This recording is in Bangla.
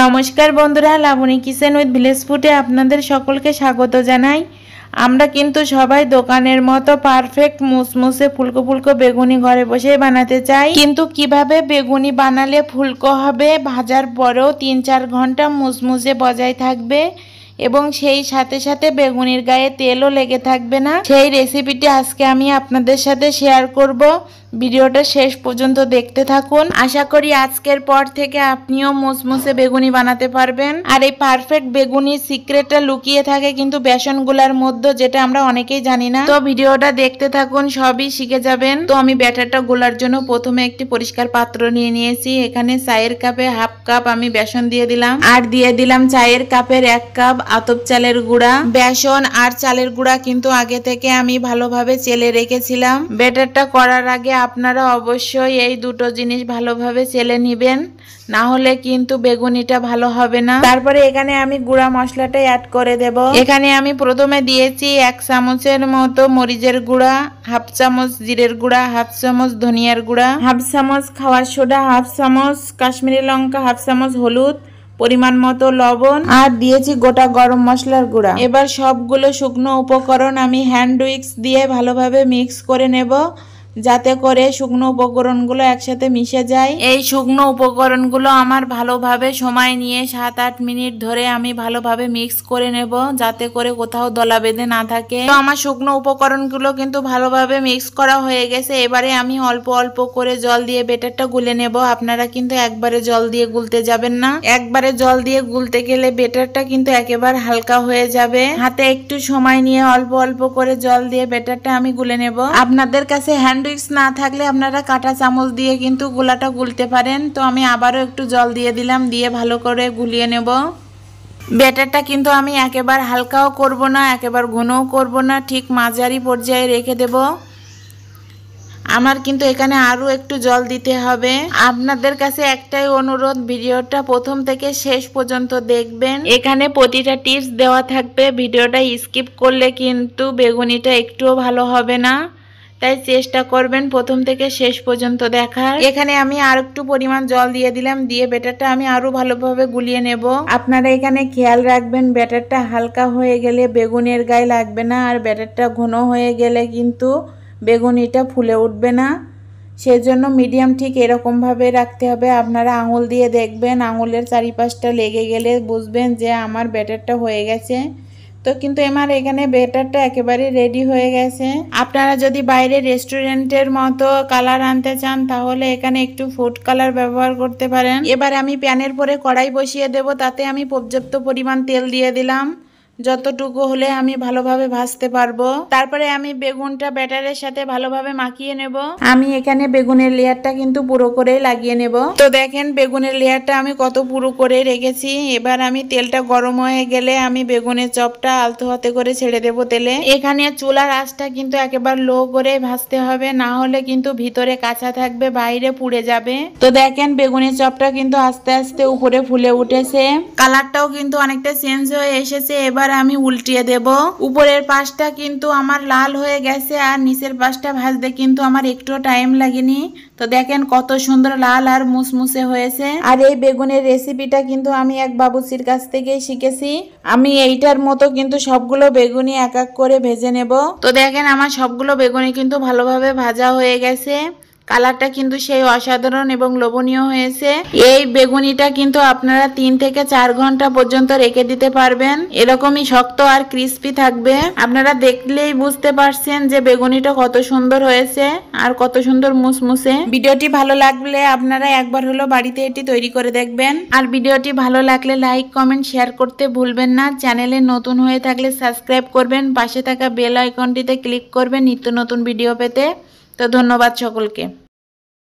নমস্কার বন্ধুরা, লাবণী কিচেন উইথ ভিলেজ ফুডে আপনাদের সকলকে স্বাগত জানাই। আমরা কিন্তু সবাই দোকানের মতো পারফেক্ট মুসমুসে ফুলকো ফুলকো বেগুনি ঘরে বসেই বানাতে চাই, কিন্তু কিভাবে বেগুনি বানালে ফুলকো হবে, ভাজার পরেও 3-4 ঘন্টা মুসমুসে বজায় থাকবে এবং সেই সাথে সাথে বেগুনির গায়ে তেলও লেগে থাকবে না, সেই রেসিপিটি আজকে আমি আপনাদের সাথে শেয়ার করব। ভিডিওটা শেষ পর্যন্ত দেখতে থাকুন। আশা করি আজকের পর থেকে আপনিও মুসমুসে বেগুনি বানাতে পারবেন। আর এই পারফেক্ট বেগুনির সিক্রেটটা লুকিয়ে থাকে কিন্তু বেসনগুলার মধ্যে, যেটা আমরা অনেকেই জানি না। তো ভিডিওটা দেখতে থাকুন, সবই শিখে যাবেন। তো আমি ব্যাটারটা গোলার জন্য প্রথমে একটি পরিষ্কার পাত্র নিয়ে নিয়েছি। এখানে চায়ের কাপে 1/2 কাপ আমি বেসন দিয়ে দিলাম, আর দিয়ে দিলাম চায়ের কাপের 1 কাপ আতপ চালের গুঁড়া। বেসন আর চালের গুঁড়া কিন্তু আগে থেকে আমি ভালোভাবে চেলে রেখেছিলাম। ব্যাটারটা করার আগে আপনারা অবশ্যই এই দুটো জিনিস ভালোভাবে চেলে নেবেন, না হলে কিন্তু বেগুনিটা ভালো হবে না। তারপরে এখানে আমি গুঁড়া মশলাটা অ্যাড করে দেব। এখানে আমি প্রথমে দিয়েছি 1 চামচের মতো মরিচের গুঁড়া, 1/2 চামচ জিরের গুঁড়া, 1/2 চামচ ধনিয়ার গুঁড়া, 1/2 চামচ খাওয়ার সোডা, 1/2 চামচ কাশ্মীরি লঙ্কা, 1/2 চামচ হলুদ, পরিমাণ মতো লবণ, আর দিয়েছি গোটা গরম মশলার গুঁড়া। এবার সবগুলো শুকনো উপকরণ আমি হ্যান্ড উইক্স দিয়ে ভালোভাবে মিক্স করে নেব, যাতে করে শুকনো উপকরণগুলো একসাথে মিশে যায়। এই শুকনো উপকরণগুলো আমার ভালোভাবে সময় নিয়ে 7-8 মিনিট ধরে আমি ভালোভাবে মিক্স করে নেব, যাতে করে কোথাও দলা বেঁধে না থাকে। তো আমার শুকনো উপকরণগুলো কিন্তু ভালোভাবে মিক্স করা হয়ে গেছে। এবারে আমি অল্প অল্প করে জল দিয়ে ব্যাটারটা গুলে নেব। আপনারা কিন্তু একবারে জল দিয়ে গুলতে যাবেন না। একবারে জল দিয়ে গুলতে গেলে ব্যাটারটা কিন্তু একেবারে হালকা হয়ে যাবে। হাতে একটু সময় নিয়ে অল্প অল্প করে জল দিয়ে ব্যাটারটা আমি গুলে নেব। আপনাদের কাছে হ্যান্ড উইক্স না থাকলে আপনারা কাঁটা চামচ দিয়ে কিন্তু গোলাটা গুলতে পারেন। তো আমি আবারও একটু জল দিয়ে দিলাম, দিয়ে ভালো করে গুলিয়ে নেব। ব্যাটারটা কিন্তু আমি একেবারে হালকাও করব না, একেবারে ঘনও করব না, ঠিক মাঝারি পর্যায়ে রেখে দেব। আমার কিন্তু এখানে আরো একটু জল দিতে হবে। আপনাদের কাছে একটাই অনুরোধ, ভিডিওটা প্রথম থেকে শেষ পর্যন্ত দেখবেন। এখানে প্রতিটা টিপস দেওয়া থাকবে, ভিডিওটা স্কিপ করলে কিন্তু বেগুনিটা একটুও ভালো হবে না। তাই চেষ্টা করবেন প্রথম থেকে শেষ পর্যন্ত দেখার। এখানে আমি আর একটু পরিমাণ জল দিয়ে দিলাম, দিয়ে ব্যাটারটা আমি আরো ভালোভাবে গুলিয়ে নেব। আপনারা এখানে খেয়াল রাখবেন, ব্যাটারটা হালকা হয়ে গেলে বেগুনের গায়ে লাগবে না, আর ব্যাটারটা ঘন হয়ে গেলে কিন্তু বেগুনিটা ফুলে উঠবে না। সেজন্য মিডিয়াম ঠিক এরকমভাবে রাখতে হবে। আপনারা আঙুল দিয়ে দেখবেন, আঙুলের চারিপাশটা লেগে গেলে বুঝবেন যে আমার ব্যাটারটা হয়ে গেছে। তো কিন্তু আমার এখানে ব্যাটারটা একেবারে রেডি হয়ে গেছে। আপনারা যদি বাইরে রেস্টুরেন্টের মতো কালার আনতে চান তাহলে এখানে একটু ফুড কালার ব্যবহার করতে পারেন। এবার আমি প্যানের পরে কড়াই বসিয়ে দেব, তাতে আমি পর্যাপ্ত পরিমাণ তেল দিয়ে দিলাম, যতটুকু হলে আমি ভালোভাবে ভাজতে পারবো। তারপরে আমি বেগুনটা ব্যাটারের সাথে ভালোভাবে মাখিয়ে নেব। আমি এখানে বেগুনের লেয়ারটা কিন্তু পুরো করে লাগিয়ে নেব। তো দেখেন বেগুনের লেয়ারটা আমি কত পুরো করে রেখেছি। এবার আমি তেলটা গরম হয়ে গেলে আমি বেগুনের চপটা আলতো হাতে করে ছেড়ে দেব তেলে। এখানে চুলার আঁচটা কিন্তু একেবারে লো করে ভাজতে হবে, না হলে কিন্তু ভিতরে কাঁচা থাকবে, বাইরে পুড়ে যাবে। তো দেখেন বেগুনের চপটা কিন্তু আস্তে আস্তে উপরে ফুলে উঠেছে, কালারটাও কিন্তু অনেকটা চেঞ্জ হয়ে এসেছে। এবার আমি উল্টিয়ে দেব। উপরের পাশটা কিন্তু আমার লাল হয়ে গেছে, আর নিচের পাশটা ভাজতে কিন্তু আমার একটু টাইম লাগেনি। তো দেখেন কত সুন্দর লাল আর মুসমুসে হয়েছে। আর এই বেগুনের রেসিপিটা কিন্তু আমি এক বাবুচির কাছ থেকেই শিখেছি। আমি এইটার মতো কিন্তু সবগুলো বেগুনি এক এক করে ভেজে নেব। তো দেখেন আমার সবগুলো বেগুনি কিন্তু ভালোভাবে ভাজা হয়ে গেছে। কালারটা কিন্তু সেই অসাধারণ এবং লোভনীয় হয়েছে। এই বেগুনিটা কিন্তু আপনারা 3 থেকে 4 ঘন্টা পর্যন্ত রেখে দিতে পারবেন, এরকমই শক্ত আর ক্রিস্পি থাকবে। আপনারা দেখলেই বুঝতে পারছেন যে বেগুনিটা কত সুন্দর হয়েছে আর কত সুন্দর মুসমুসে। ভিডিওটি ভালো লাগলে আপনারা একবার হলো বাড়িতে এটি তৈরি করে দেখবেন। আর ভিডিওটি ভালো লাগলে লাইক কমেন্ট শেয়ার করতে ভুলবেন না। চ্যানেলে নতুন হয়ে থাকলে সাবস্ক্রাইব করবেন, পাশে থাকা বেল আইকনটিতে ক্লিক করবেন নিত্য নতুন ভিডিও পেতে। তো ধন্যবাদ সকলকে।